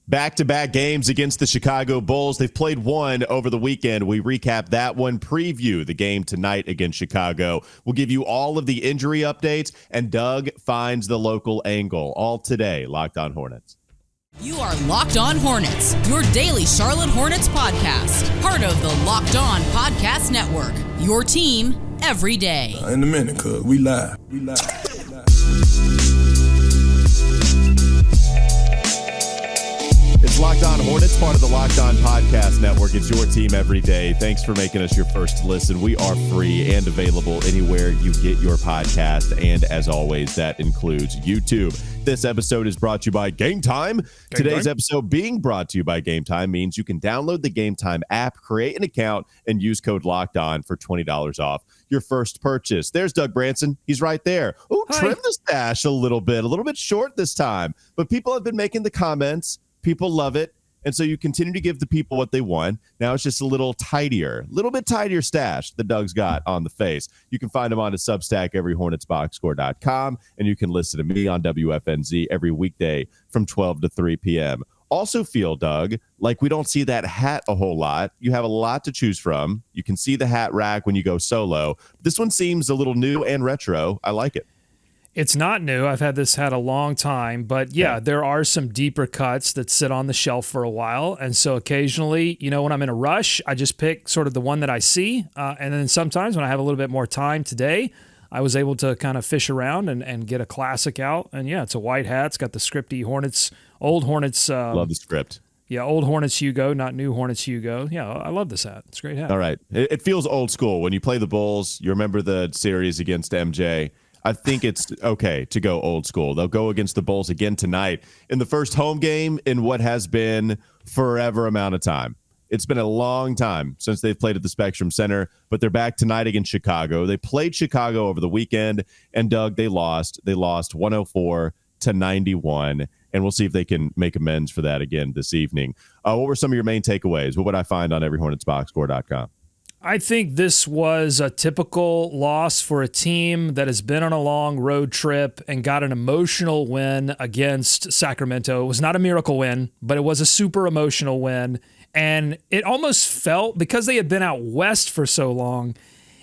Back-to-back games against the Chicago Bulls. They've played one over the weekend. We recap that one, preview the game tonight against Chicago. We'll give you all of the injury updates, and Doug finds the local angle. All today, Locked On Hornets. You are Locked On Hornets, your daily Charlotte Hornets podcast. Part of the Locked On Podcast Network, your team every day. In a minute, cuz we live. It's Locked On Hornets, part of the Locked On Podcast Network. It's your team every day. Thanks for making us your first listen. We are free and available anywhere you get your podcast. And as always, that includes YouTube. This episode is brought to you by Game Time. Today's episode being brought to you by Game Time means you can download the Game Time app, create an account, and use code Locked On for $20 off your first purchase. There's Doug Branson. He's right there. Oh, trim the stash a little bit short this time. But people have been making the comments. People love it, and so you continue to give the people what they want. Now it's just a little bit tidier stash that Doug's got on the face. You can find him on his Substack, everyhornetsboxscore.com, and you can listen to me on WFNZ every weekday from 12 to 3 p.m. Also feel, Doug, like we don't see that hat a whole lot. You have a lot to choose from. You can see the hat rack when you go solo. This one seems a little new and retro. I like it. It's not new. I've had this hat a long time, but yeah, there are some deeper cuts that sit on the shelf for a while. And so occasionally, when I'm in a rush, I just pick sort of the one that I see. And then sometimes when I have a little bit more time today, I was able to kind of fish around and get a classic out. And yeah, it's a white hat. It's got the scripty Hornets, old Hornets. Love the script. Yeah, old Hornets Hugo, not new Hornets Hugo. Yeah, I love this hat. It's a great hat. All right. It feels old school. When you play the Bulls, you remember the series against MJ. I think it's okay to go old school. They'll go against the Bulls again tonight in the first home game in what has been forever amount of time. It's been a long time since they've played at the Spectrum Center, but they're back tonight against Chicago. They played Chicago over the weekend, and Doug, they lost. They lost 104-91, and we'll see if they can make amends for that again this evening. What were some of your main takeaways? What would I find on everyhornetsboxscore.com? I think this was a typical loss for a team that has been on a long road trip and got an emotional win against Sacramento. It was not a miracle win, but it was a super emotional win. And it almost felt, because they had been out west for so long,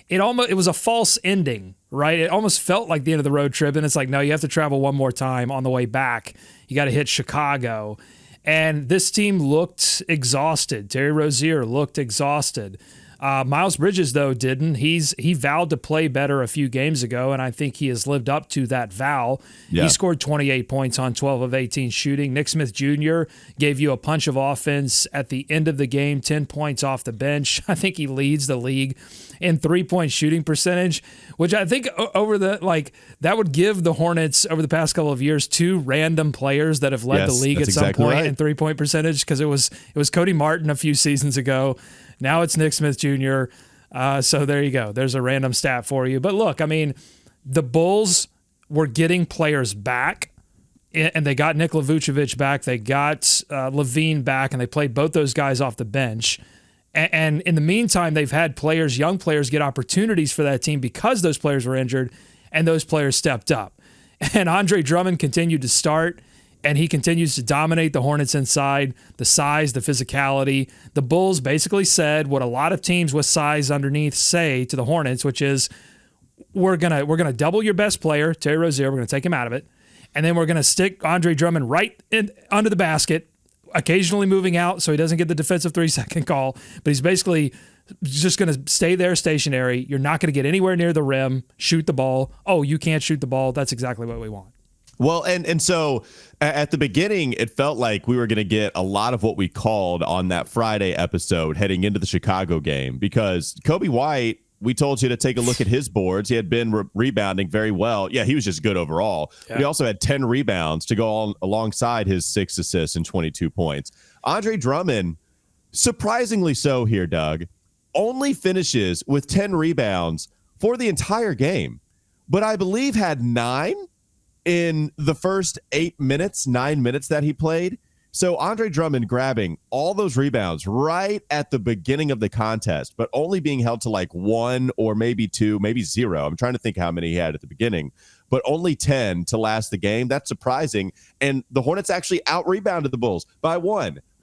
it was a false ending, right? It almost felt like the end of the road trip. And it's like, no, you have to travel one more time on the way back. You got to hit Chicago. And this team looked exhausted. Terry Rozier looked exhausted. Miles Bridges, though, didn't. He vowed to play better a few games ago, and I think he has lived up to that vow. Yeah. He scored 28 points on 12 of 18 shooting. Nick Smith Jr. gave you a punch of offense at the end of the game, 10 points off the bench. I think he leads the league in three-point shooting percentage, which I think that would give the Hornets over the past couple of years two random players that have led the league at some point in three-point percentage, because it was Cody Martin a few seasons ago. Now it's Nick Smith Jr. So there you go. There's a random stat for you. But look, I mean, the Bulls were getting players back, and they got Nikola Vucevic back. They got Levine back, and they played both those guys off the bench. And in the meantime, they've had young players get opportunities for that team because those players were injured, and those players stepped up. And Andre Drummond continued to start, and he continues to dominate the Hornets inside, the size, the physicality. The Bulls basically said what a lot of teams with size underneath say to the Hornets, which is, we're gonna double your best player, Terry Rozier. We're gonna take him out of it, and then we're gonna stick Andre Drummond right under the basket, occasionally moving out so he doesn't get the defensive 3-second call. But he's basically just going to stay there stationary. You're not going to get anywhere near the rim. Shoot the ball. Oh, you can't shoot the ball. That's exactly what we want. Well, and so at the beginning, it felt like we were going to get a lot of what we called on that Friday episode heading into the Chicago game, because Kobe White, we told you to take a look at his boards. He had been rebounding very well. Yeah, he was just good overall. Yeah. But he also had 10 rebounds to go alongside his 6 assists and 22 points. Andre Drummond, surprisingly so here, Doug, only finishes with 10 rebounds for the entire game, but I believe had 9 in the first 9 minutes that he played. So Andre Drummond grabbing all those rebounds right at the beginning of the contest, but only being held to like 1 or maybe 2, maybe 0. I'm trying to think how many he had at the beginning. but only 10 to last the game. That's surprising. And the Hornets actually out-rebounded the Bulls by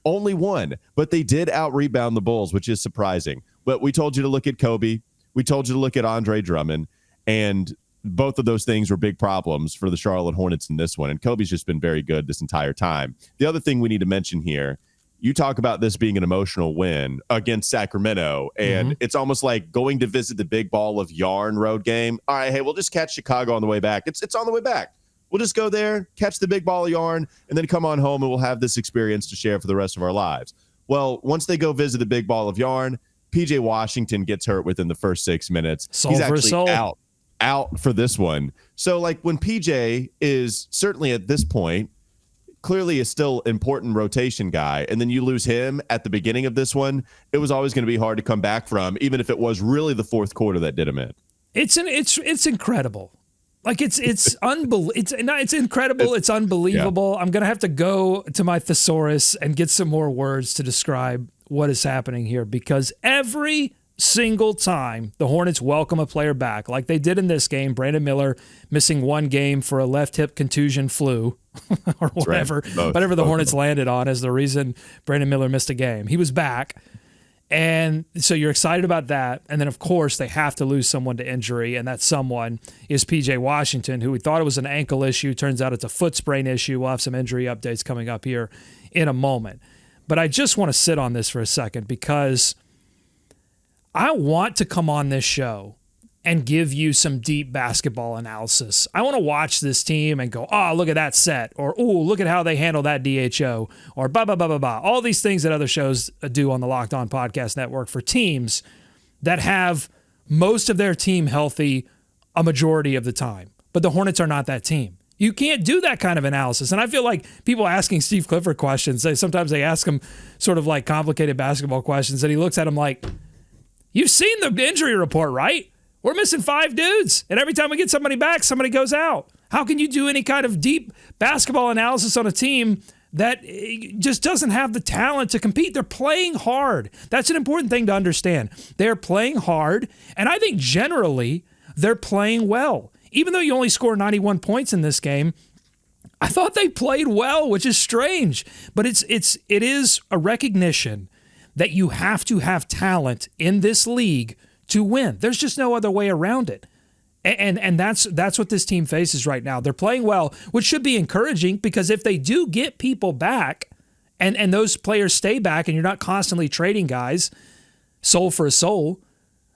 only one, but they did out-rebound the Bulls, which is surprising. But we told you to look at Kobe. We told you to look at Andre Drummond, and both of those things were big problems for the Charlotte Hornets in this one. And Kobe's just been very good this entire time. The other thing we need to mention here, you talk about this being an emotional win against Sacramento, and it's almost like going to visit the big ball of yarn road game. All right, hey, we'll just catch Chicago on the way back. It's on the way back. We'll just go there, catch the big ball of yarn, and then come on home, and we'll have this experience to share for the rest of our lives. Well, once they go visit the big ball of yarn, PJ Washington gets hurt within the first 6 minutes. He's actually out for this one. So, like, when PJ is certainly at this point, clearly is still important rotation guy, and then you lose him at the beginning of this one, it was always going to be hard to come back from, even if it was really the fourth quarter that did him in. It's incredible. Like it's unbelievable. It's incredible. It's unbelievable. Yeah. I'm going to have to go to my thesaurus and get some more words to describe what is happening here, because every single time the Hornets welcome a player back, like they did in this game, Brandon Miller missing one game for a left hip contusion flu or whatever, right. Whatever the Hornets landed on as the reason Brandon Miller missed a game. He was back. And so you're excited about that. And then, of course, they have to lose someone to injury, and that someone is P.J. Washington, who we thought it was an ankle issue. Turns out it's a foot sprain issue. We'll have some injury updates coming up here in a moment. But I just want to sit on this for a second, because I want to come on this show and give you some deep basketball analysis. I want to watch this team and go, oh, look at that set, or, oh, look at how they handle that DHO, or blah, blah, blah, blah, blah. All these things that other shows do on the Locked On Podcast Network for teams that have most of their team healthy a majority of the time. But the Hornets are not that team. You can't do that kind of analysis. And I feel like people asking Steve Clifford questions, sometimes they ask him sort of like complicated basketball questions, and he looks at them like, you've seen the injury report, right? We're missing 5 dudes, and every time we get somebody back, somebody goes out. How can you do any kind of deep basketball analysis on a team that just doesn't have the talent to compete? They're playing hard. That's an important thing to understand. They're playing hard, and I think generally they're playing well. Even though you only score 91 points in this game, I thought they played well, which is strange. But it is a recognition that you have to have talent in this league to win. There's just no other way around it. And that's what this team faces right now. They're playing well, which should be encouraging, because if they do get people back and those players stay back and you're not constantly trading guys soul for a soul,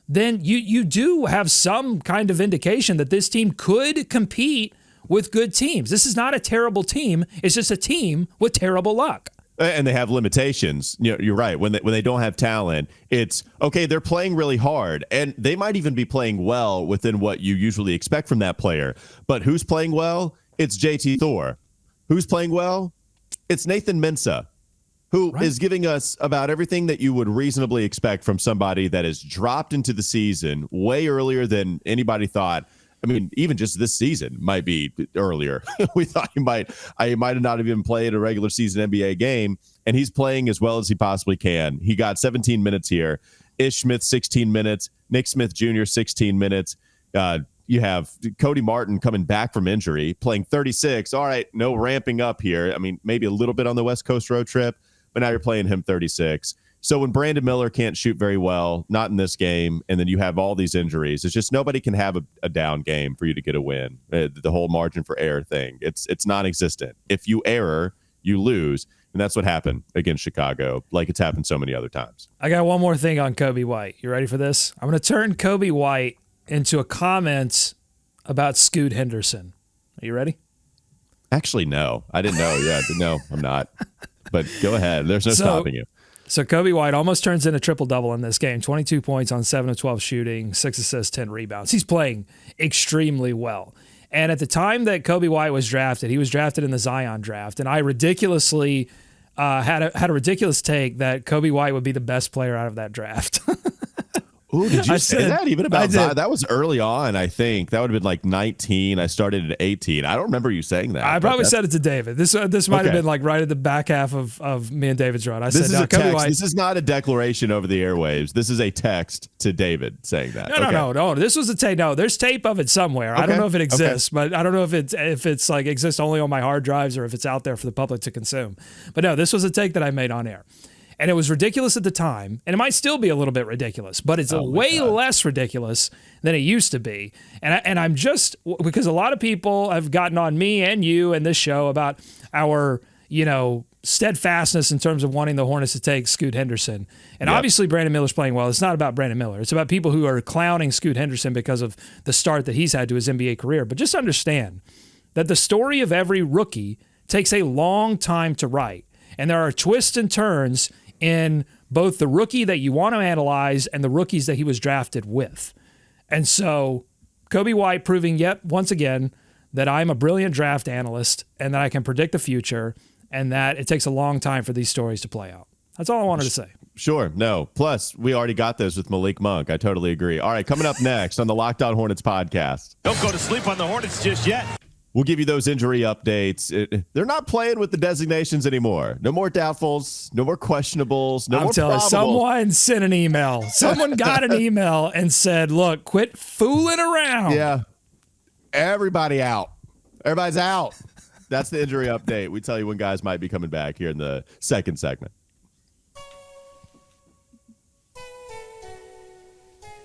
then you do have some kind of indication that this team could compete with good teams. This is not a terrible team. It's just a team with terrible luck. And they have limitations. You know, you're right. When they don't have talent, it's okay. They're playing really hard, and they might even be playing well within what you usually expect from that player. But who's playing well? It's JT Thor. Who's playing well? It's Nathan Mensah, who is giving us about everything that you would reasonably expect from somebody that has dropped into the season way earlier than anybody thought. I mean, even just this season might be earlier. We thought he might have not even played a regular season NBA game, and he's playing as well as he possibly can. He got 17 minutes here. Ish Smith, 16 minutes. Nick Smith Jr., 16 minutes. You have Cody Martin coming back from injury, playing 36. All right, no ramping up here. I mean, maybe a little bit on the West Coast road trip, but now you're playing him 36. So when Brandon Miller can't shoot very well, not in this game, and then you have all these injuries, it's just nobody can have a down game for you to get a win. The whole margin for error thing, it's non-existent. If you error, you lose, and that's what happened against Chicago, like it's happened so many other times. I got one more thing on Kobe White. You ready for this? I'm going to turn Kobe White into a comment about Scoot Henderson. Are you ready? Actually, no. I didn't know. Yeah, no, I'm not. But go ahead. There's no stopping you. So Kobe White almost turns in a triple-double in this game. 22 points on 7 of 12 shooting, 6 assists, 10 rebounds. He's playing extremely well. And at the time that Kobe White was drafted, he was drafted in the Zion draft. And I ridiculously had a ridiculous take that Kobe White would be the best player out of that draft. Ooh, did you say that? Even about Zion? That was early on, I think. That would have been like 19. I started at 18. I don't remember you saying that. I probably said it to David. This might have been like right at the back half of me and David's run. This is a text. This is not a declaration over the airwaves. This is a text to David saying that. No. This was a tape. No, there's tape of it somewhere. I don't know if it exists, but I don't know if it's like exists only on my hard drives or if it's out there for the public to consume. But no, this was a take that I made on air. And it was ridiculous at the time, and it might still be a little bit ridiculous, but it's way less ridiculous than it used to be. And I'm just, because a lot of people have gotten on me and you and this show about our, steadfastness in terms of wanting the Hornets to take Scoot Henderson. And obviously Brandon Miller's playing well. It's not about Brandon Miller. It's about people who are clowning Scoot Henderson because of the start that he's had to his NBA career. But just understand that the story of every rookie takes a long time to write. And there are twists and turns in both the rookie that you want to analyze and the rookies that he was drafted with. And so Kobe White proving yet once again that I'm a brilliant draft analyst and that I can predict the future and that it takes a long time for these stories to play out. That's all I wanted to say. Sure. No. Plus, we already got those with Malik Monk. I totally agree. All right, coming up next on the Locked On Hornets podcast. Don't go to sleep on the Hornets just yet. We'll give you those injury updates. They're not playing with the designations anymore. No more doubtfuls, no more questionables, no more probables. Someone sent an email. Someone got an email and said, look, quit fooling around. Yeah. Everybody out. Everybody's out. That's the injury update. We tell you when guys might be coming back here in the second segment.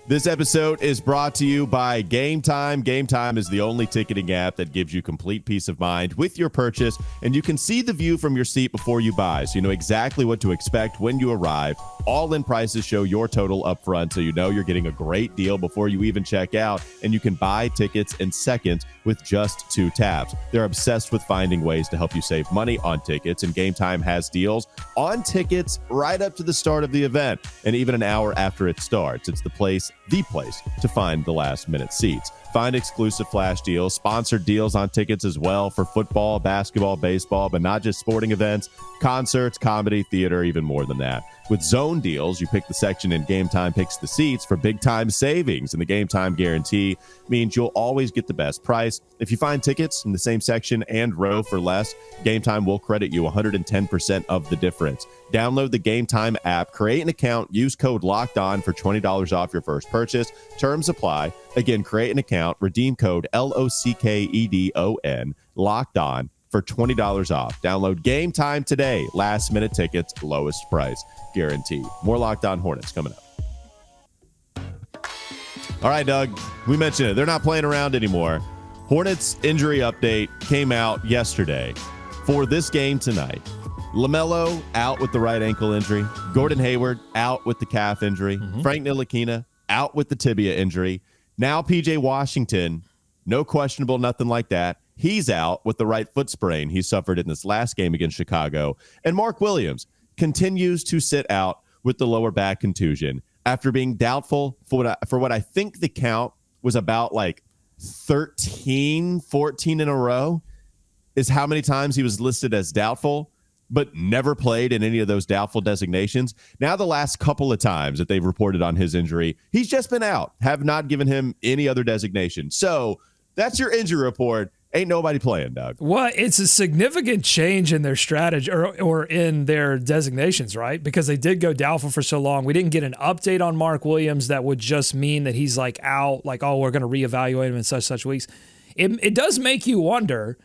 This episode is brought to you by Game Time. Game Time is the only ticketing app that gives you complete peace of mind with your purchase, and you can see the view from your seat before you buy, so you know exactly what to expect when you arrive. All-in prices show your total up front, so you know you're getting a great deal before you even check out, and you can buy tickets in seconds with just 2 taps. They're obsessed with finding ways to help you save money on tickets, and Game Time has deals on tickets right up to the start of the event, and even an hour after it starts. It's the place to find the last-minute seats. Find exclusive flash deals, sponsored deals on tickets as well for football, basketball, baseball, but not just sporting events, concerts, comedy, theater, even more than that. With zone deals, you pick the section and Game Time picks the seats for big-time savings, and the Game Time guarantee means you'll always get the best price. If you find tickets in the same section and row for less, Game Time will credit you 110% of the difference. Download the Game Time app, create an account, use code LOCKEDON for $20 off your first purchase. Terms apply. Again, create an account, redeem code LOCKEDON, LOCKEDON, for $20 off. Download Game Time today. Last minute tickets, lowest price guaranteed. More Locked On Hornets coming up. All right, Doug, we mentioned it. They're not playing around anymore. Hornets injury update came out yesterday for this game tonight. LaMelo out with the right ankle injury. Gordon Hayward out with the calf injury. Frank Ntilikina out with the tibia injury. Now PJ Washington, no questionable, nothing like that. He's out with the right foot sprain he suffered in this last game against Chicago. And Mark Williams continues to sit out with the lower back contusion after being doubtful for what I think the count was about like 13, 14 in a row is how many times he was listed as doubtful, but never played in any of those doubtful designations. Now the last couple of times that they've reported on his injury, he's just been out, have not given him any other designation. So that's your injury report. Ain't nobody playing, Doug. Well, it's a significant change in their strategy or in their designations, right? Because they did go doubtful for so long. We didn't get an update on Mark Williams that would just mean that he's like out, like, oh, we're going to reevaluate him in such weeks. It does make you wonder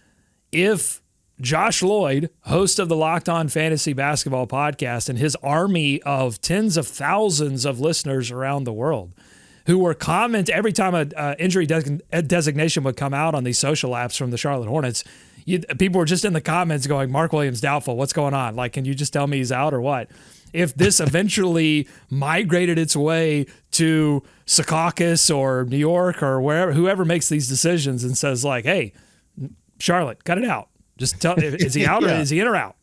if Josh Lloyd, host of the Locked On Fantasy Basketball podcast, and his army of tens of thousands of listeners around the world who were every time an injury designation would come out on these social apps from the Charlotte Hornets, people were just in the comments going, Mark Williams doubtful, what's going on? Like, can you just tell me he's out or what? If this eventually migrated its way to Secaucus or New York or wherever, whoever makes these decisions and says like, hey, Charlotte, cut it out. Just tell, is he out or is he in or out?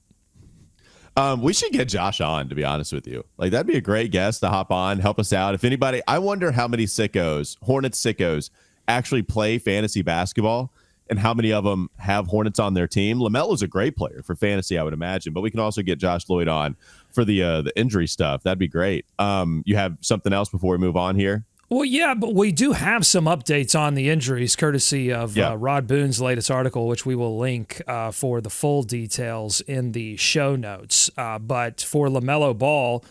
We should get Josh on, to be honest with you. Like, that'd be a great guest to hop on, help us out. If anybody, I wonder how many Hornets sickos, actually play fantasy basketball and how many of them have Hornets on their team. LaMelo's a great player for fantasy, I would imagine, but we can also get Josh Lloyd on for the injury stuff. That'd be great. You have something else before we move on here? Well, yeah, but we do have some updates on the injuries, courtesy of Rod Boone's latest article, which we will link for the full details in the show notes. But for LaMelo Ball,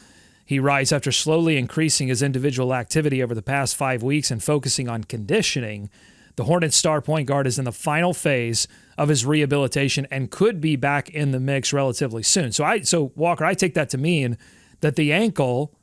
he writes, after slowly increasing his individual activity over the past 5 weeks and focusing on conditioning, the Hornets star point guard is in the final phase of his rehabilitation and could be back in the mix relatively soon. So Walker, I take that to mean that the ankle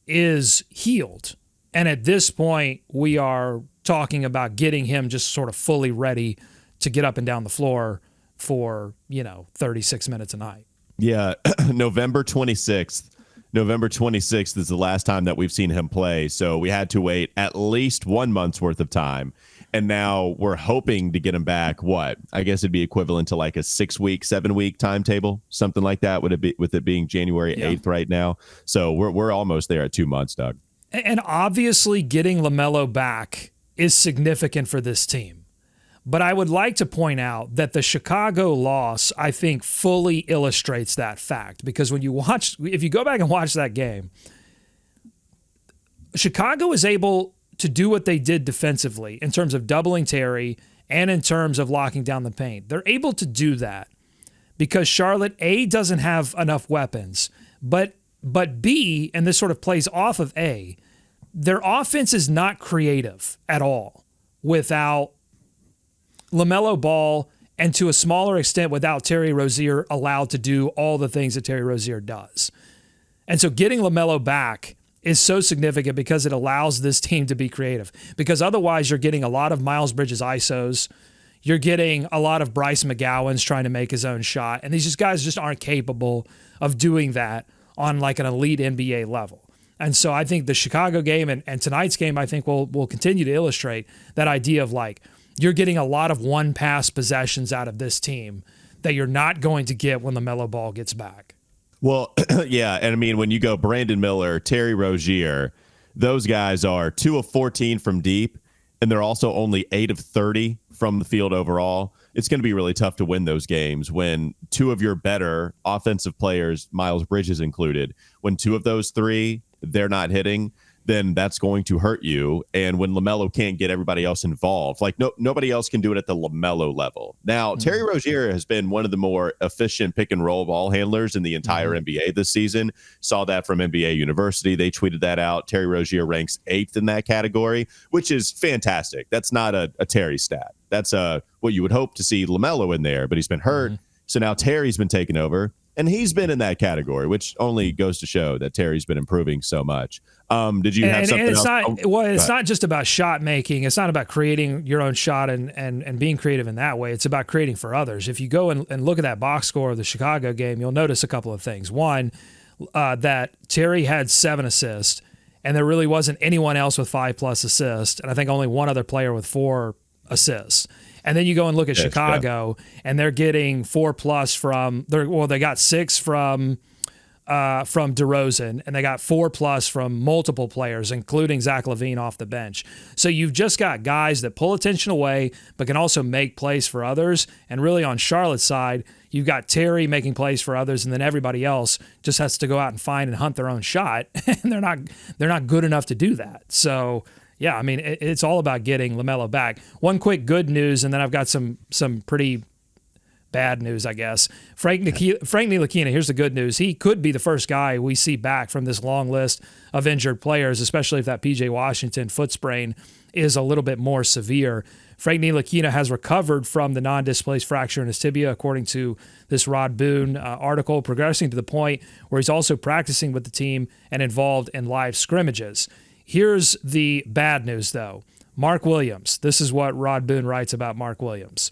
is healed. And at this point, we are talking about getting him just sort of fully ready to get up and down the floor for, 36 minutes a night. Yeah, November 26th is the last time that we've seen him play. So we had to wait at least 1 month's worth of time. And now we're hoping to get him back. What? I guess it'd be equivalent to like a 7-week timetable, something like that. Would it be, with it being January 8th right now? So we're almost there at 2 months, Doug. And obviously getting LaMelo back is significant for this team. But I would like to point out that the Chicago loss, I think, fully illustrates that fact. Because if you go back and watch that game, Chicago is able to do what they did defensively in terms of doubling Terry and in terms of locking down the paint. They're able to do that because Charlotte, A, doesn't have enough weapons, but B, and this sort of plays off of A, their offense is not creative at all without LaMelo Ball and to a smaller extent without Terry Rozier allowed to do all the things that Terry Rozier does. And so getting LaMelo back is so significant because it allows this team to be creative. Because otherwise you're getting a lot of Miles Bridges ISOs. You're getting a lot of Bryce McGowan's trying to make his own shot. And these guys just aren't capable of doing that on like an elite NBA level. And so I think the Chicago game and tonight's game, I think will continue to illustrate that idea of like, you're getting a lot of one-pass possessions out of this team that you're not going to get when LaMelo Ball gets back. Well, yeah, and I mean, when you go Brandon Miller, Terry Rozier, those guys are 2 of 14 from deep, and they're also only 8 of 30 from the field overall. It's going to be really tough to win those games when 2 of your better offensive players, Miles Bridges included, when 2 of those 3, they're not hitting, then that's going to hurt you. And when LaMelo can't get everybody else involved, like nobody else can do it at the LaMelo level. Now, Terry Rozier has been one of the more efficient pick and roll ball handlers in the entire NBA this season. Saw that from NBA University. They tweeted that out. Terry Rozier ranks 8th in that category, which is fantastic. That's not a Terry stat. That's what you would hope to see LaMelo in there, but he's been hurt. So now Terry's been taken over. And he's been in that category, which only goes to show that Terry's been improving so much. Did you have something it's else? It's not just about shot making. It's not about creating your own shot and being creative in that way. It's about creating for others. If you go and look at that box score of the Chicago game, you'll notice a couple of things. One, that Terry had 7 assists, and there really wasn't anyone else with 5+ assists, and I think only one other player with 4 assists. And then you go and look at Chicago, and they're getting 4+ from. They got 6 from DeRozan, and they got 4+ from multiple players, including Zach LaVine off the bench. So you've just got guys that pull attention away, but can also make plays for others. And really, on Charlotte's side, you've got Terry making plays for others, and then everybody else just has to go out and find and hunt their own shot, and they're not good enough to do that. So. Yeah, I mean, it's all about getting LaMelo back. One quick good news, and then I've got some pretty bad news, I guess. Frank Ntilikina, here's the good news. He could be the first guy we see back from this long list of injured players, especially if that P.J. Washington foot sprain is a little bit more severe. Frank Ntilikina has recovered from the non-displaced fracture in his tibia, according to this Rod Boone article, progressing to the point where he's also practicing with the team and involved in live scrimmages. Here's the bad news, though. Mark Williams. This is what Rod Boone writes about Mark Williams.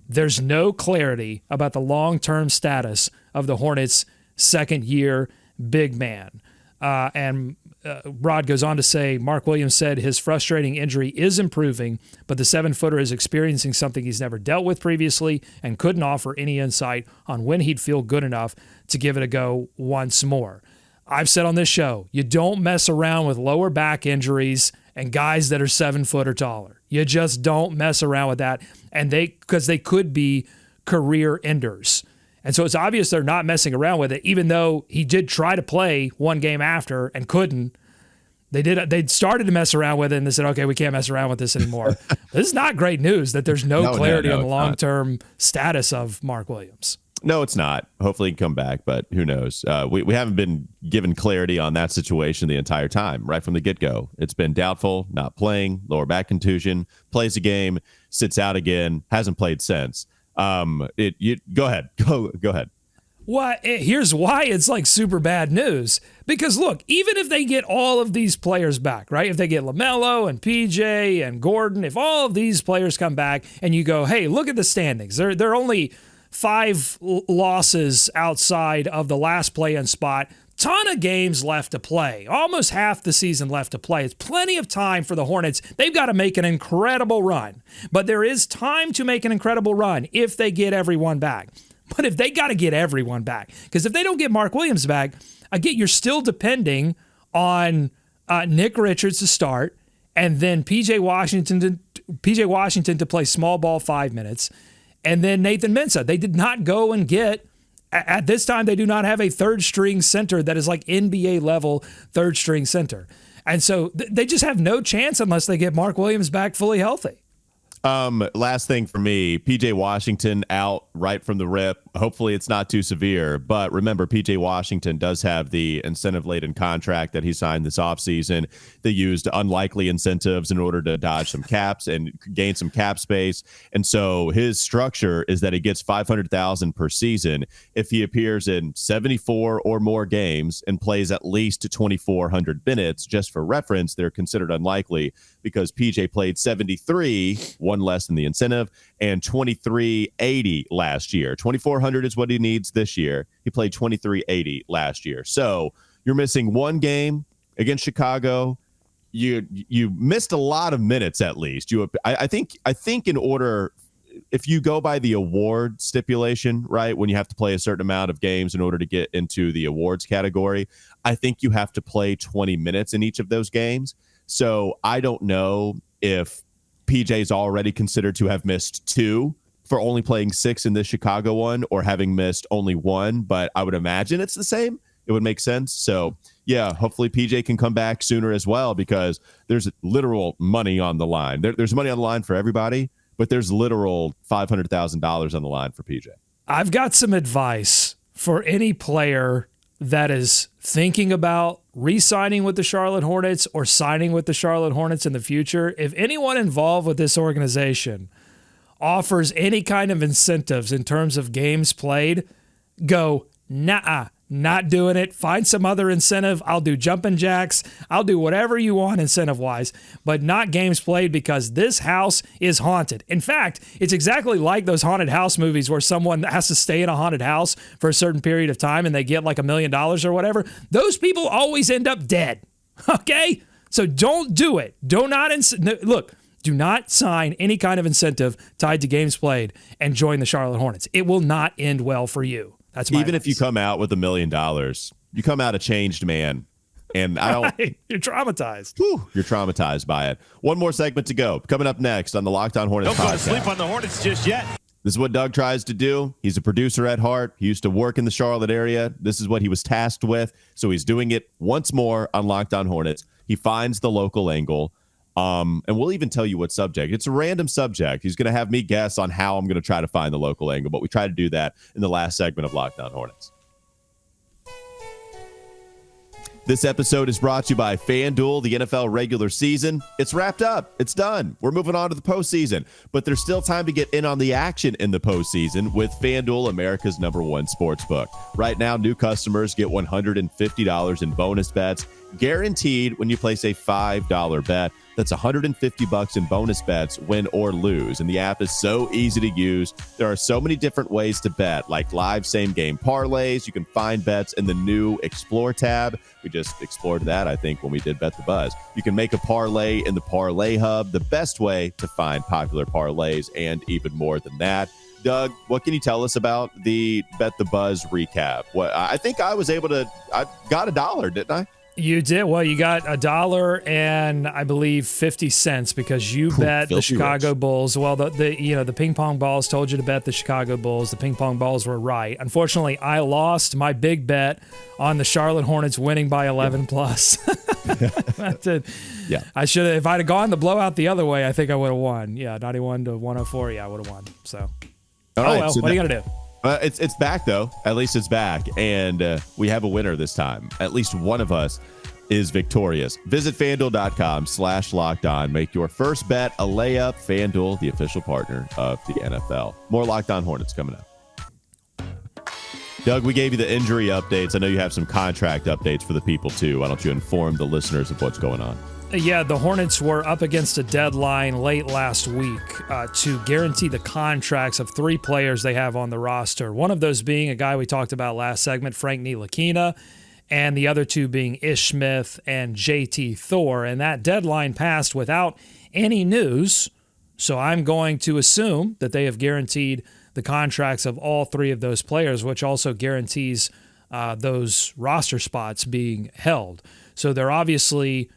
There's no clarity about the long-term status of the Hornets' second-year big man. And Rod goes on to say, Mark Williams said his frustrating injury is improving, but the 7-footer is experiencing something he's never dealt with previously and couldn't offer any insight on when he'd feel good enough to give it a go once more. I've said on this show, you don't mess around with lower back injuries and guys that are 7 foot or taller. You just don't mess around with that, and because they could be career enders. And so it's obvious they're not messing around with it, even though he did try to play one game after and couldn't. They started to mess around with it, and they said, okay, we can't mess around with this anymore. This is not great news that there's no clarity on the long-term status of Mark Williams. No, it's not. Hopefully he can come back, but who knows? We haven't been given clarity on that situation the entire time, right from the get-go. It's been doubtful, not playing, lower back contusion, plays a game, sits out again, hasn't played since. Go ahead. Go ahead. Well, here's why it's like super bad news. Because look, even if they get all of these players back, right? If they get LaMelo and PJ and Gordon, if all of these players come back and you go, hey, look at the standings. They're only 5 losses outside of the last play-in spot. Ton of games left to play. Almost half the season left to play. It's plenty of time for the Hornets. They've got to make an incredible run. But there is time to make an incredible run if they get everyone back. But if they got to get everyone back, because if they don't get Mark Williams back, again, you're still depending on Nick Richards to start, and then PJ Washington to play small ball 5 minutes, and then Nathan Mensah. They did not go and get, at this time, they do not have a third-string center that is like NBA-level third-string center. And so they just have no chance unless they get Mark Williams back fully healthy. Last thing for me, PJ Washington out right from the rip. Hopefully it's not too severe, but remember PJ Washington does have the incentive-laden contract that he signed this offseason. They used unlikely incentives in order to dodge some caps and gain some cap space. And so his structure is that he gets $500,000 per season if he appears in 74 or more games and plays at least 2,400 minutes. Just for reference, they're considered unlikely because PJ played 73, one less than the incentive, and 2380 last year. 2,400 is what he needs this year. He played 2380 last year. So you're missing one game against Chicago. You missed a lot of minutes at least. I think in order, if you go by the award stipulation, right, when you have to play a certain amount of games in order to get into the awards category, I think you have to play 20 minutes in each of those games. So I don't know if PJ's already considered to have missed 2 for only playing 6 in this Chicago one, or having missed only 1, but I would imagine it's the same. It would make sense. So yeah, hopefully PJ can come back sooner as well, because there's literal money on the line. There's money on the line for everybody, but there's literal $500,000 on the line for PJ. I've got some advice for any player that is thinking about re-signing with the Charlotte Hornets or signing with the Charlotte Hornets in the future. If anyone involved with this organization offers any kind of incentives in terms of games played, go, nah, not doing it. Find some other incentive. I'll do jumping jacks. I'll do whatever you want incentive-wise, but not games played, because this house is haunted. In fact, it's exactly like those haunted house movies where someone has to stay in a haunted house for a certain period of time and they get like $1 million or whatever. Those people always end up dead, okay? So don't do it. Do not sign any kind of incentive tied to games played and join the Charlotte Hornets. It will not end well for you. That's my Even advice. if you come out with $1 million, you come out a changed man. And I don't. Right. You're traumatized. You're traumatized by it. One more segment to go. Coming up next on the Locked On Hornets Don't go to podcast. sleep on the Hornets just yet. This is what Doug tries to do. He's a producer at heart. He used to work in the Charlotte area. This is what he was tasked with. So he's doing it once more on Locked On Hornets. He finds the local angle. And we'll even tell you what subject. It's a random subject. He's going to have me guess on how I'm going to try to find the local angle, but we try to do that in the last segment of Locked On Hornets. This episode is brought to you by FanDuel. The NFL regular season, it's wrapped up. It's done. We're moving on to the postseason, but there's still time to get in on the action in the postseason with FanDuel, America's #1 sportsbook. Right now, new customers get $150 in bonus bets guaranteed when you place a $5 bet. That's $150 in bonus bets, win or lose. And the app is so easy to use. There are so many different ways to bet, like live same-game parlays. You can find bets in the new Explore tab. We just explored that, I think, when we did Bet the Buzz. You can make a parlay in the Parlay Hub, the best way to find popular parlays, and even more than that. Doug, what can you tell us about the Bet the Buzz recap? I think I got $1, didn't I? You did. Well, you got $1 and I believe 50 cents because you bet the Chicago Bulls. Well, the ping pong balls told you to bet the Chicago Bulls. The ping pong balls were right. Unfortunately, I lost my big bet on the Charlotte Hornets winning by 11 plus. Yeah. I should have. If I'd have gone the blowout the other way, I think I would have won. Yeah, 91 to 104. Yeah, I would have won. So, all right, well, so what are you gonna do? It's back, though. At least it's back. And we have a winner this time. At least one of us is victorious. Visit FanDuel.com/LockedOn. Make your first bet a layup. FanDuel, the official partner of the NFL. More Locked On Hornets coming up. Doug, we gave you the injury updates. I know you have some contract updates for the people, too. Why don't you inform the listeners of what's going on? Yeah, the Hornets were up against a deadline late last week to guarantee the contracts of 3 players they have on the roster. One of those being a guy we talked about last segment, Frank Ntilikina, and the other 2 being Ish Smith and JT Thor. And that deadline passed without any news, so I'm going to assume that they have guaranteed the contracts of all 3 of those players, which also guarantees those roster spots being held. So they're obviously...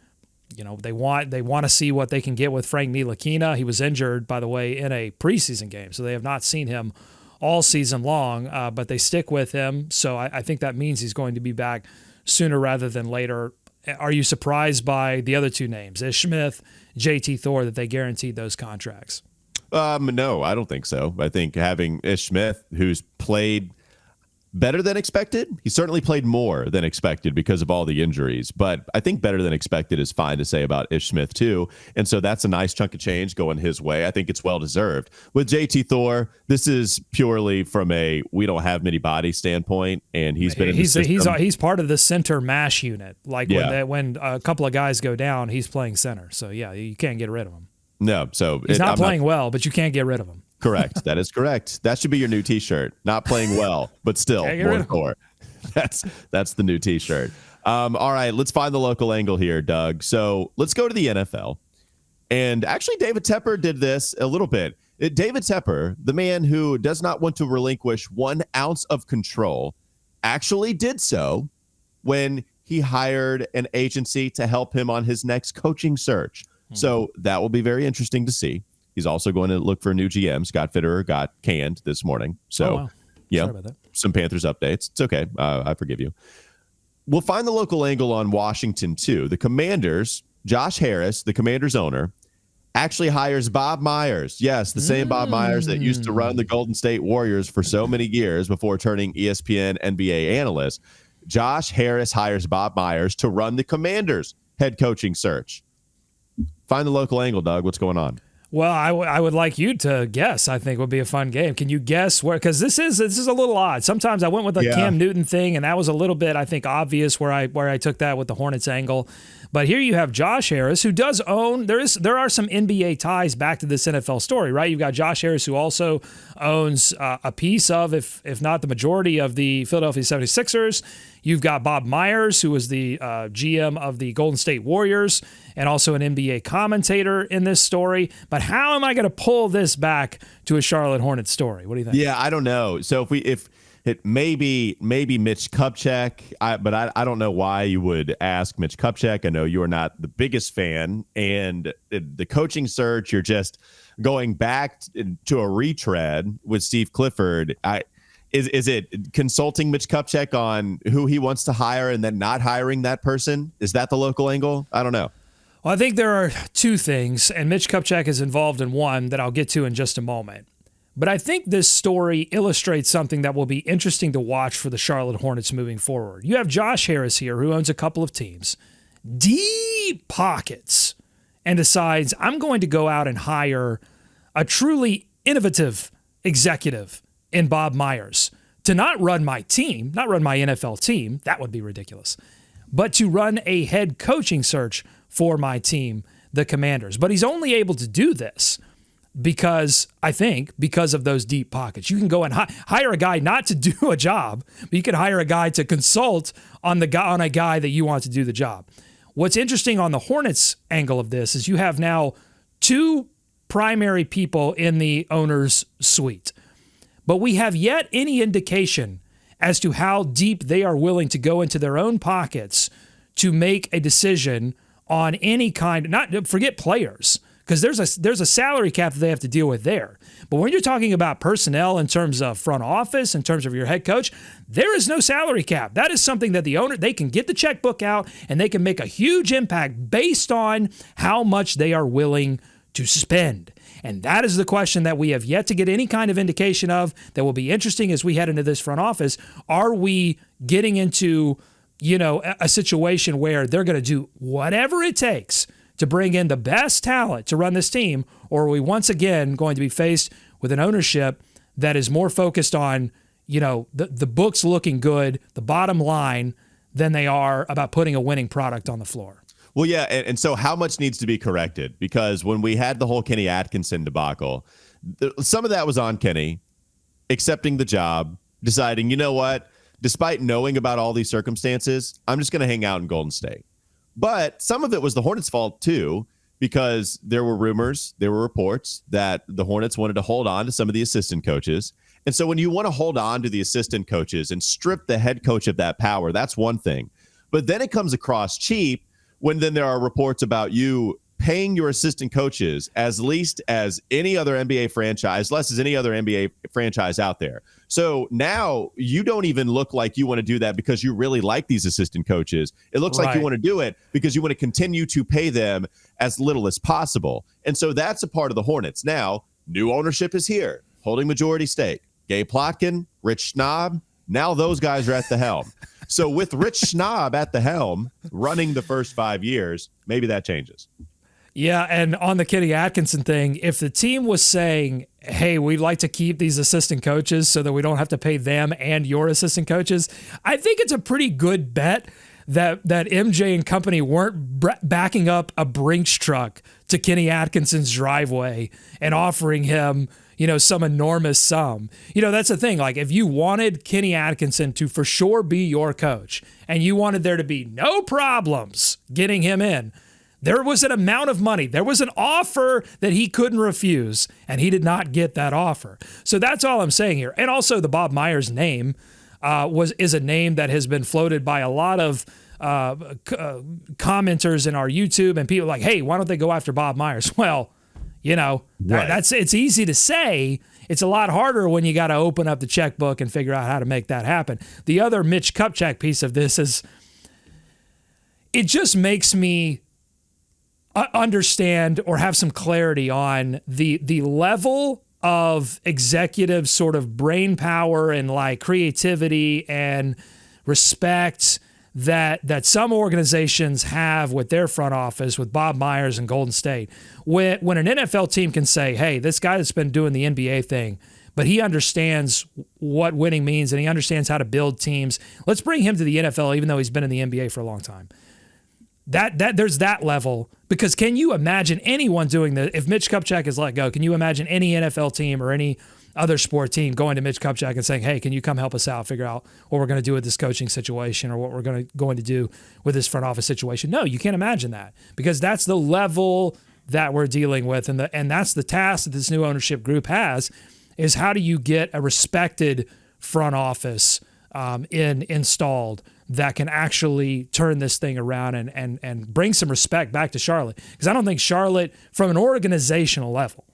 they want to see what they can get with Frank Ntilikina. He was injured, by the way, in a preseason game, so they have not seen him all season long, but they stick with him. So I think that means he's going to be back sooner rather than later. Are you surprised by the other 2 names, Ish Smith, JT Thor, that they guaranteed those contracts? No, I don't think so. I think having Ish Smith, who's played better than expected. He certainly played more than expected because of all the injuries, but I think better than expected is fine to say about Ish Smith too. And so that's a nice chunk of change going his way. I think it's well deserved. With JT Thor, this is purely from a we don't have many bodies standpoint, and he's been he's part of the center mash unit. Like when a couple of guys go down, he's playing center. So yeah, you can't get rid of him. No, so he's not playing well, but you can't get rid of him. Correct. That is correct. That should be your new T-shirt. Not playing well, but still more core. That's the new T-shirt. All right, let's find the local angle here, Doug. So let's go to the NFL. And actually, David Tepper did this a little bit. David Tepper, the man who does not want to relinquish 1 ounce of control, actually did so when he hired an agency to help him on his next coaching search. So that will be very interesting to see. He's also going to look for a new GM. Scott Fitterer got canned this morning. So, Sorry about that. Some Panthers updates. It's okay. I forgive you. We'll find the local angle on Washington, too. The Commanders, Josh Harris, the Commanders owner, actually hires Bob Myers. Yes, the same Bob Myers that used to run the Golden State Warriors for so many years before turning ESPN NBA analyst. Josh Harris hires Bob Myers to run the Commanders' head coaching search. Find the local angle, Doug. What's going on? Well, I would like you to guess. I think would be a fun game. Can you guess where? Because this is a little odd. Sometimes I went with the Cam Newton thing, and that was a little bit, I think, obvious where I took that with the Hornets angle. But here you have Josh Harris, who does own. There are some NBA ties back to this NFL story, right? You've got Josh Harris, who also owns a piece of, if not the majority of, the Philadelphia 76ers. You've got Bob Myers, who is the GM of the Golden State Warriors and also an NBA commentator in this story. But how am I going to pull this back to a Charlotte Hornets story? What do you think? Yeah, I don't know. So if it maybe Mitch Kupchak, but I don't know why you would ask Mitch Kupchak. I know you are not the biggest fan, and the coaching search, you're just going back to a retread with Steve Clifford. Is it consulting Mitch Kupchak on who he wants to hire and then not hiring that person? Is that the local angle? I don't know. Well, I think there are 2 things, and Mitch Kupchak is involved in one that I'll get to in just a moment. But I think this story illustrates something that will be interesting to watch for the Charlotte Hornets moving forward. You have Josh Harris here, who owns a couple of teams, deep pockets, and decides, I'm going to go out and hire a truly innovative executive in Bob Myers to not run my team, not run my NFL team, that would be ridiculous, but to run a head coaching search for my team, the Commanders. But he's only able to do this because of those deep pockets. You can go and hire a guy not to do a job, but you can hire a guy to consult on a guy that you want to do the job. What's interesting on the Hornets angle of this is you have now 2 primary people in the owner's suite, but we have yet any indication as to how deep they are willing to go into their own pockets to make a decision on any kind, not forget players, because there's a salary cap that they have to deal with there. But when you're talking about personnel in terms of front office, in terms of your head coach, there is no salary cap. That is something that the owner, they can get the checkbook out and they can make a huge impact based on how much they are willing to spend. And that is the question that we have yet to get any kind of indication of that will be interesting as we head into this front office. Are we getting into, a situation where they're going to do whatever it takes to bring in the best talent to run this team, or are we once again going to be faced with an ownership that is more focused on, the books looking good, the bottom line, than they are about putting a winning product on the floor? Well, yeah, and so how much needs to be corrected? Because when we had the whole Kenny Atkinson debacle, some of that was on Kenny accepting the job, deciding, you know what, despite knowing about all these circumstances, I'm just going to hang out in Golden State. But some of it was the Hornets' fault, too, because there were rumors, there were reports that the Hornets wanted to hold on to some of the assistant coaches. And so when you want to hold on to the assistant coaches and strip the head coach of that power, that's one thing. But then it comes across cheap when then there are reports about you paying your assistant coaches as least as any other NBA franchise, less as any other NBA franchise out there. So now you don't even look like you want to do that because you really like these assistant coaches. It looks like you want to do it because you want to continue to pay them as little as possible. And so that's a part of the Hornets. Now, new ownership is here, holding majority stake. Gabe Plotkin, Rich Schnaub, now those guys are at the helm. So with Rich Schnaub at the helm running the first 5 years, maybe that changes. Yeah, and on the Kenny Atkinson thing, if the team was saying, hey, we'd like to keep these assistant coaches so that we don't have to pay them and your assistant coaches, I think it's a pretty good bet that MJ and company weren't backing up a Brinks truck to Kenny Atkinson's driveway and offering him, some enormous sum. That's the thing. Like, if you wanted Kenny Atkinson to for sure be your coach and you wanted there to be no problems getting him in, there was an amount of money. There was an offer that he couldn't refuse, and he did not get that offer. So that's all I'm saying here. And also the Bob Myers name is a name that has been floated by a lot of commenters in our YouTube and people like, hey, why don't they go after Bob Myers? Well, it's easy to say. It's a lot harder when you got to open up the checkbook and figure out how to make that happen. The other Mitch Kupchak piece of this is it just makes me understand or have some clarity on the level of executive sort of brain power and like creativity and respect that some organizations have with their front office, with Bob Myers and Golden State. When an NFL team can say, hey, this guy that's been doing the NBA thing, but he understands what winning means and he understands how to build teams, let's bring him to the NFL even though he's been in the NBA for a long time. That there's that level, because can you imagine anyone doing that? If Mitch Kupchak is let go, can you imagine any NFL team or any other sport team going to Mitch Kupchak and saying, hey, can you come help us out, figure out what we're going to do with this coaching situation or what we're going to do with this front office situation? No, you can't imagine that, because that's the level that we're dealing with. And that's the task that this new ownership group has, is how do you get a respected front office installed that can actually turn this thing around and bring some respect back to Charlotte. Because I don't think Charlotte, from an organizational level,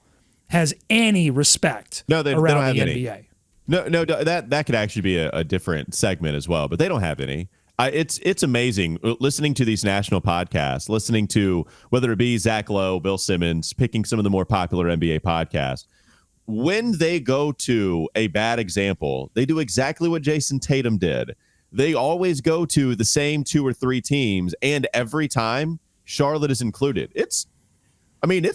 has any respect around the NBA. No, that could actually be a different segment as well, but they don't have any. It's amazing listening to these national podcasts, listening to whether it be Zach Lowe, Bill Simmons, picking some of the more popular NBA podcasts. When they go to a bad example, they do exactly what Jason Tatum did. They always go to the same 2 or 3 teams, and every time Charlotte is included. It's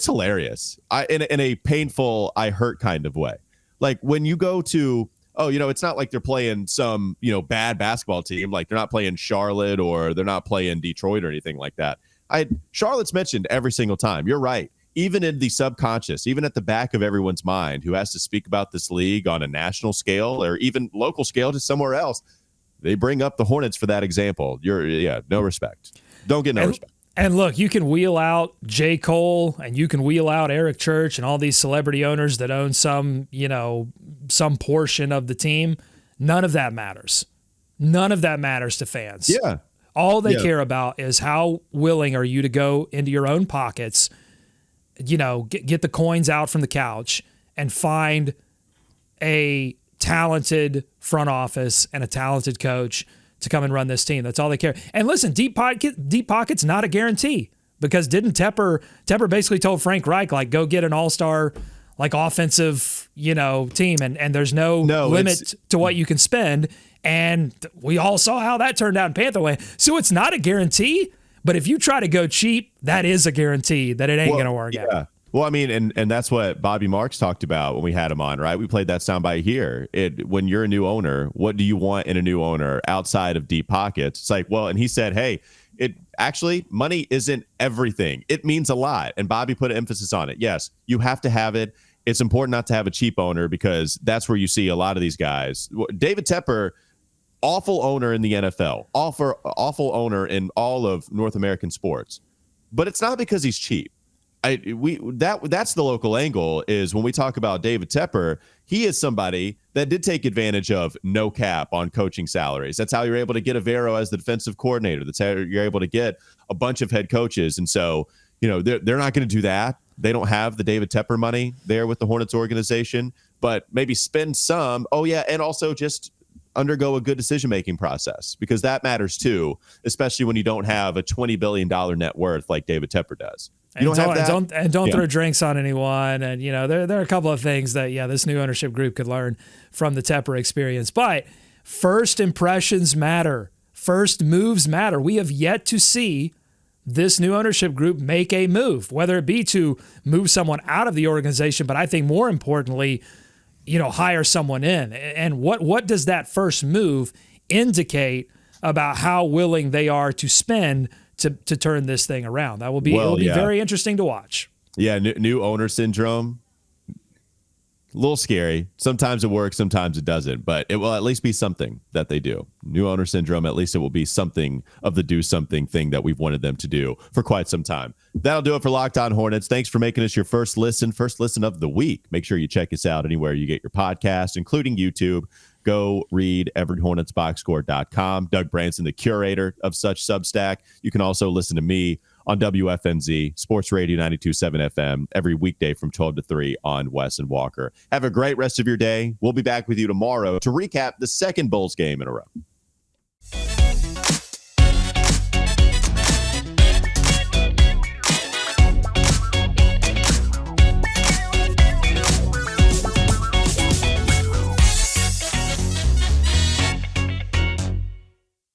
hilarious. In a painful, I hurt kind of way. Like when you go to, it's not like they're playing some, bad basketball team. Like they're not playing Charlotte or they're not playing Detroit or anything like that. Charlotte's mentioned every single time. You're right. Even in the subconscious, even at the back of everyone's mind who has to speak about this league on a national scale or even local scale to somewhere else, they bring up the Hornets for that example. No respect. Don't get no respect. And look, you can wheel out J. Cole and you can wheel out Eric Church and all these celebrity owners that own some portion of the team. None of that matters. None of that matters to fans. Yeah. All they care about is how willing are you to go into your own pockets, get the coins out from the couch and find a talented front office and a talented coach to come and run this team. That's all they care. And listen, deep pockets, not a guarantee, because didn't Tepper basically told Frank Reich, like, go get an all-star, like, offensive, team, and there's no limit to what you can spend. And we all saw how that turned out in Panther Way. So it's not a guarantee, but if you try to go cheap, that is a guarantee that it ain't going to work out. Well, I mean, and that's what Bobby Marks talked about when we had him on, right? We played that soundbite here. When you're a new owner, what do you want in a new owner outside of deep pockets? It's like, well, and he said, hey, money isn't everything. It means a lot. And Bobby put an emphasis on it. Yes, you have to have it. It's important not to have a cheap owner, because that's where you see a lot of these guys. David Tepper, awful owner in the NFL, awful owner in all of North American sports. But it's not because he's cheap. That's the local angle, is when we talk about David Tepper, he is somebody that did take advantage of no cap on coaching salaries. That's how you're able to get Avero as the defensive coordinator. That's how you're able to get a bunch of head coaches. And so, they're not going to do that. They don't have the David Tepper money there with the Hornets organization, but maybe spend some. Oh yeah. And also just undergo a good decision-making process, because that matters too, especially when you don't have a $20 billion net worth like David Tepper does. Don't throw drinks on anyone. And, there are a couple of things that, this new ownership group could learn from the Tepper experience. But first impressions matter. First moves matter. We have yet to see this new ownership group make a move, whether it be to move someone out of the organization, but I think more importantly, hire someone in. And what does that first move indicate about how willing they are to spend to turn this thing around? That will be very interesting to watch. Yeah, new owner syndrome. A little scary. Sometimes it works, sometimes it doesn't, but it will at least be something that they do. New owner syndrome, at least it will be something of the do something thing that we've wanted them to do for quite some time. That'll do it for Locked On Hornets. Thanks for making us your first listen of the week. Make sure you check us out anywhere you get your podcast, including YouTube. Go read everyhornetsboxscore.com. Doug Branson, the curator of such Substack. You can also listen to me on WFNZ, Sports Radio 92.7 FM, every weekday from 12 to 3 on Wes and Walker. Have a great rest of your day. We'll be back with you tomorrow to recap the second Bulls game in a row.